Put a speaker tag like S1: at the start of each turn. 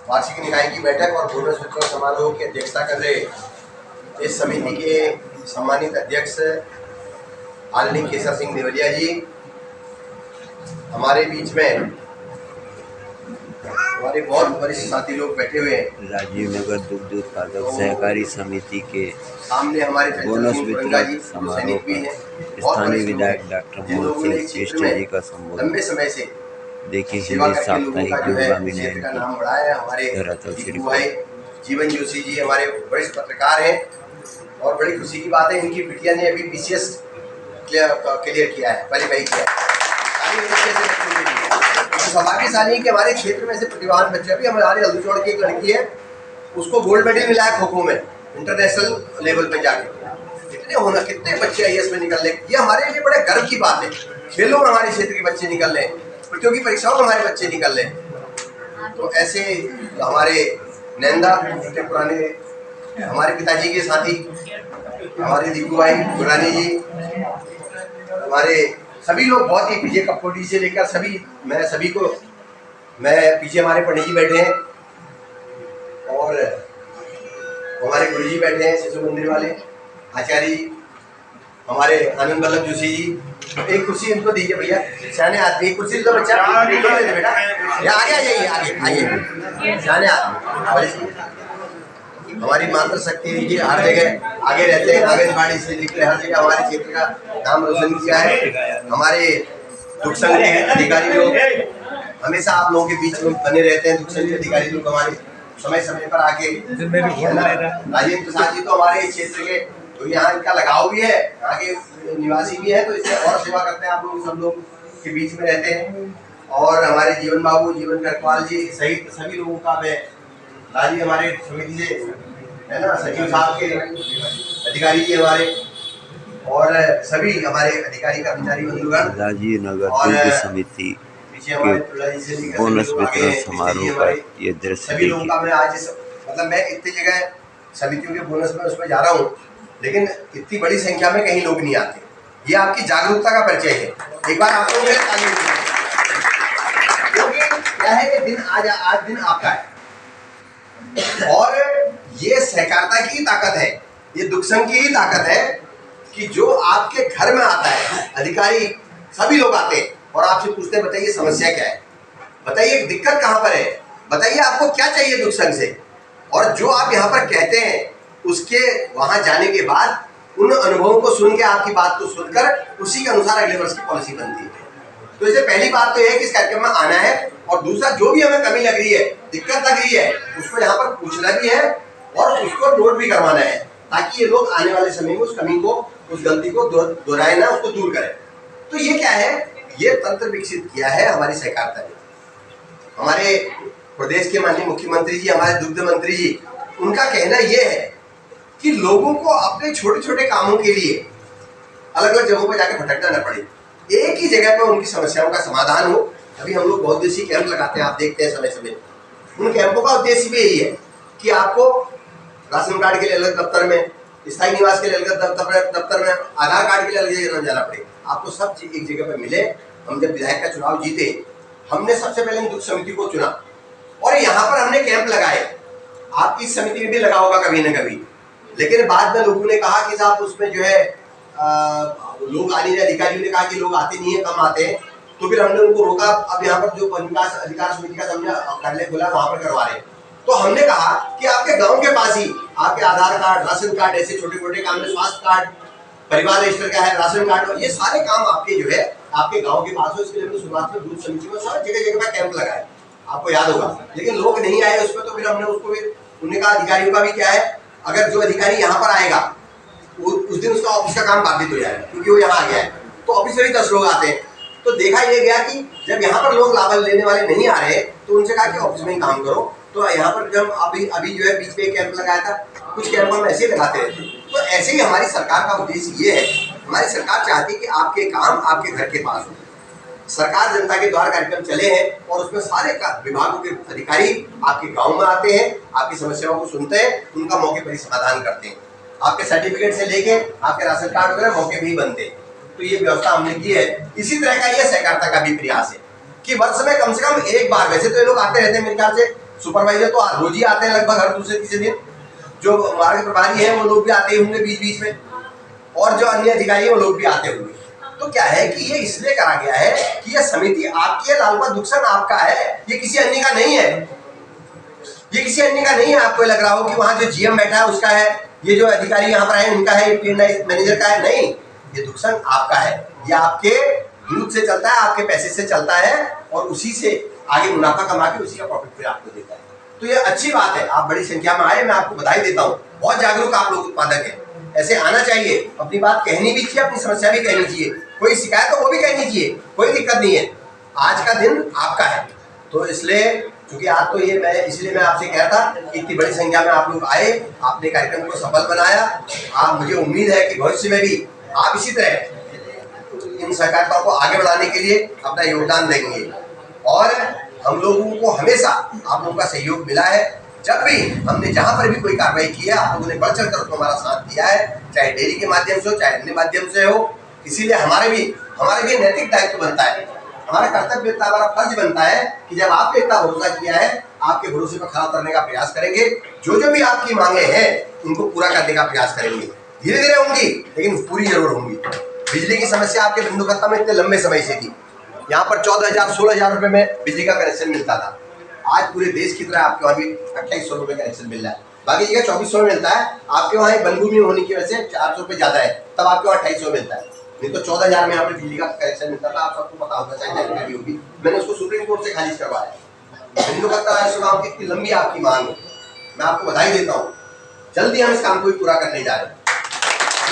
S1: वार्षिक निकाय की बैठक और बोनस वितरण समारोह की अध्यक्षता कर रहे इस समिति के सम्मानित अध्यक्ष आदरणीय केसर सिंह देवलिया जी, हमारे बीच में हमारे बहुत वरिष्ठ साथी लोग बैठे हुए हैं।
S2: राजीव नगर दुग्ध उत्पादक सहकारी समिति के
S1: सामने हमारे
S2: बोनस वितरण समारोह पर स्थानीय विधायक डॉक्टर मोहन सिंह श्रेष्ठ जी का संबोधन।
S1: लंबे समय से
S2: देखिए हिंदी साप्ताहिक दूरगामी
S1: क्षेत्र का
S2: न्याय
S1: नाम बढ़ाया है। हमारे
S2: धरातल श्री
S1: भाई जीवन जोशी जी हमारे वरिष्ठ पत्रकार हैं और बड़ी खुशी की बात है, इनकी बिटिया ने अभी पीसीएस क्लियर किया है, क्वालिफाई किया है। सौभाग्यशाली कि हमारे क्षेत्र में से प्रतिभावान बच्चे, अभी हमारे हल्दूचौड़ की एक लड़की है, उसको गोल्ड मेडल मिला है खो-खो में इंटरनेशनल लेवल पे जाके। कितने बच्चे आईएएस में निकल रहे, ये हमारे लिए बड़े गर्व की बात है। खेलों में हमारे क्षेत्र के बच्चे निकल रहे हैं, प्रतियोगी परीक्षाओं में हमारे बच्चे निकल रहे हैं। तो ऐसे हमारे नैंदा के पुराने हमारे पिताजी के साथी हमारे दीपू भाई गुरानी जी, हमारे सभी लोग बहुत ही पीछे कपकोटी से लेकर सभी मैं पीछे हमारे पंडित जी बैठे हैं और हमारे गुरु जी बैठे हैं शिशु मंदिर वाले आचार्य जी, हमारे आनंद वल्लभ जोशी जी। एक कुर्सी इनको दीजिए भैया, सियाने आदमी एक कुर्सी दो बच्चा बेटा, या आगे आ जाइए, आगे आइए सियाने आदमी। हमारी मातृ शक्ति जी हर जगह आगे रहते हैं, आंगनबाड़ी से लेकर हर जगह हमारे क्षेत्र का नाम रोशन किया है। हमारे दुख संघ के अधिकारी लोग हमेशा आप लोगों के बीच में बने रहते हैं। दुख संघ के अधिकारी लोग हमारे समय समय पर आके, राजेंद्र प्रसाद जी तो हमारे इस क्षेत्र के, तो यहाँ इनका लगाव भी है, यहाँ के निवासी भी है, तो इससे और सेवा करते हैं। आप लोग सब लोग के बीच में रहते हैं और हमारे जीवन बाबू, जीवन करकवाल जी सहित सभी लोगों का मैं राजीव हमारे समिति से है ना, सचिव साहब के अधिकारी जी हमारे और सभी हमारे अधिकारी कर्मचारी बंधुगण,
S2: राजीव नगर दुग्ध समिति के बोनस वितरण समारोह का ये दृश्य
S1: सभी लोगों का मैं आज मतलब मैं इतनी जगह समितियों के बोनस में उसमें जा रहा हूँ, लेकिन इतनी बड़ी संख्या में कहीं लोग नहीं आते। ये आपकी जागरूकता का परिचय है। एक बार आप लोगों ने ताली क्योंकि क्या है कि दिन आज दिन आपका है और ये सहकारिता की ही ताकत है, ये दुख संघ की ही ताकत है कि जो आपके घर में आता है अधिकारी, सभी लोग आते हैं और आपसे पूछते हैं बताइए समस्या क्या है, बताइए दिक्कत कहाँ पर है, बताइए आपको क्या चाहिए दुख संघ से। और जो आप यहाँ पर कहते हैं उसके वहाँ जाने के बाद उन अनुभवों को सुन के, आपकी बात को सुनकर उसी के अनुसार अगले वर्ष की पॉलिसी बनती है। तो इसे पहली बात तो यह है कि इस कार्यक्रम में आना है और दूसरा जो भी हमें कमी लग रही है, दिक्कत लग रही है, उसको यहाँ पर पूछना भी है और उसको नोट भी करवाना है, ताकि ये लोग आने वाले समय में उस कमी को, उस गलती को दोहराए ना, उसको दूर करें। तो ये क्या है, ये तंत्र विकसित किया है हमारी सहकारिता ने। हमारे प्रदेश के माननीय मुख्यमंत्री जी, हमारे दुग्ध मंत्री जी, उनका कहना यह है कि लोगों को अपने छोटे छोटे कामों के लिए अलग अलग जगहों पर जाकर भटकना न पड़े, एक ही जगह पर उनकी समस्याओं का समाधान हो। अभी हम लोग बहुउद्देशीय कैंप लगाते हैं, आप देखते हैं समय समय। उन कैंपों का उद्देश्य भी यही है कि आपको राशन कार्ड के लिए अलग दफ्तर में, स्थायी निवास के लिए अलग दफ्तर में, आधार कार्ड के लिए अलग जगह जाना पड़े, आपको सब चीज एक जगह पर मिले। हम जब विधायक का चुनाव जीते, हमने सबसे पहले दुग्ध समिति को चुना और यहाँ पर हमने कैंप लगाए। आपकी समिति में भी लगा होगा कभी न कभी, लेकिन बाद में लोगों ने कहा कि साहब उसमें जो है लोग आने, अधिकारियों ने कहा कि लोग आते नहीं है, कम आते हैं, तो फिर हमने उनको रोका। अब यहाँ पर जो विकास अधिकार समिति का समझा कार्यालय खुला, वहां पर करवा रहे हैं। तो हमने कहा कि आपके गांव के पास ही आपके आधार कार्ड, राशन कार्ड, ऐसे छोटे छोटे काम में, स्वास्थ्य कार्ड, परिवार रजिस्टर का है, राशन कार्ड, ये सारे काम आपके जो है आपके गाँव के पास हो। इसके लिए शुरुआत में दूध समिति में सारे जगह जगह पर कैंप लगाए, आपको याद होगा, लेकिन लोग नहीं आए उसमें। तो फिर हमने उसको फिर उन्होंने कहा अधिकारियों का भी क्या है, अगर जो अधिकारी यहाँ पर आएगा उस दिन उसका ऑफिस का काम बाधित हो जाएगा, क्योंकि वो यहाँ आ गया है। तो ऑफिस में भी 10 लोग आते हैं। तो देखा ये गया कि जब यहाँ पर लोग लाभ लेने वाले नहीं आ रहे, तो उनसे कहा कि ऑफिस में ही काम करो। तो यहाँ पर जब अभी जो है बीच में कैंप लगाया था, कुछ कैंप हम ऐसे लगाते रहते। तो ऐसे ही हमारी सरकार का उद्देश्य ये है, हमारी सरकार चाहती है कि आपके काम आपके घर के पास हो। सरकार जनता के द्वार कार्यक्रम चले हैं और उसमें सारे विभागों के अधिकारी आपके गांव में आते हैं, आपकी समस्याओं को सुनते हैं, उनका मौके पर ही समाधान करते हैं। आपके सर्टिफिकेट से लेके आपके राशन कार्ड वगैरह मौके पर ही बनते हैं। तो ये व्यवस्था हमने की है। इसी तरह का ये सहकारिता का भी प्रयास है कि वर्ष में कम से कम एक बार, वैसे तो ये लोग आते रहते हैं मेरे ख्याल से सुपरवाइजर तो रोज ही आते हैं लगभग हर दूसरे तीसरे दिन, जो मार्ग प्रभारी है वो लोग भी आते होंगे बीच बीच में, और जो अन्य अधिकारी है वो लोग भी आते होंगे। तो क्या है कि ये इसलिए करा गया है कि ये समिति आपकी है, लालबाग दुक्सन आपका है, ये किसी अन्य का नहीं है। ये किसी अन्य का नहीं है। आपको लग रहा हो कि वहां जो जीएम बैठा है उसका है, ये जो अधिकारी यहाँ पर है उनका है, ये पीएनआई मैनेजर का है, नहीं, ये दुक्सन आपका है। ये आपके दूध से चलता है, आपके पैसे से चलता है, और उसी से आगे मुनाफा कमा के उसी का प्रॉफिट फिर आपको देता है। तो ये अच्छी बात है, आप बड़ी संख्या में आए, मैं आपको बधाई देता हूँ। बहुत जागरूक आप लोग उत्पादक हैं, ऐसे आना चाहिए, अपनी बात कहनी भी चाहिए, अपनी समस्या भी कहनी चाहिए, कोई शिकायत हो वो भी कहनी चाहिए, कोई दिक्कत नहीं है। आज का दिन आपका है। तो इसलिए क्योंकि आज तो ये मैं इसलिए मैं आपसे कह रहा था कि इतनी बड़ी संख्या में आप लोग आए, आपने कार्यक्रम को सफल बनाया। आप, मुझे उम्मीद है कि भविष्य में भी आप इसी तरह इन सहकारिताओं को आगे बढ़ाने के लिए अपना योगदान देंगे। और हम लोगों को हमेशा आप लोगों का सहयोग मिला है। जब भी हमने जहाँ पर भी कोई कार्रवाई की है, आप लोगों ने बढ़ चढ़ कर हमारा साथ दिया है, चाहे डेयरी के माध्यम से हो, चाहे अन्य माध्यम से हो। इसीलिए हमारे भी नैतिक दायित्व बनता है, हमारा कर्तव्य बनता है, हमारा फर्ज बनता है कि जब आपने इतना भरोसा किया है, आपके भरोसे पर खरा उतरने का प्रयास करेंगे। जो भी आपकी मांगे हैं उनको पूरा करने का प्रयास करेंगे। धीरे धीरे होंगी लेकिन पूरी जरूर होंगी। बिजली की समस्या आपके बिंदुकर्ता में इतने लंबे समय से थी। यहाँ पर 14,000-16,000 रुपये में बिजली का कनेक्शन मिलता था। आज पूरे देश की तरह आपके वहाँ भी 2800 रुपये कनेक्शन मिल रहा है। बाकी जगह 2400 में मिलता है, आपके वहाँ एक बनभूमि होने की वजह से 400 रुपये ज़्यादा है, तब आपके वहाँ 2800 मिलता है। नहीं तो 14,000 में यहाँ पर बिजली का कनेक्शन मिलता था। आप सबको पता होगा, चाहे जानकारी होगी, मैंने उसको सुप्रीम कोर्ट से खारिज करवाया। बिंदुकर्ता राजस्व गाँव की इतनी लंबी आपकी मांग है, मैं आपको बधाई देता हूँ। जल्दी हम इस काम को भी पूरा करने जा रहे हैं।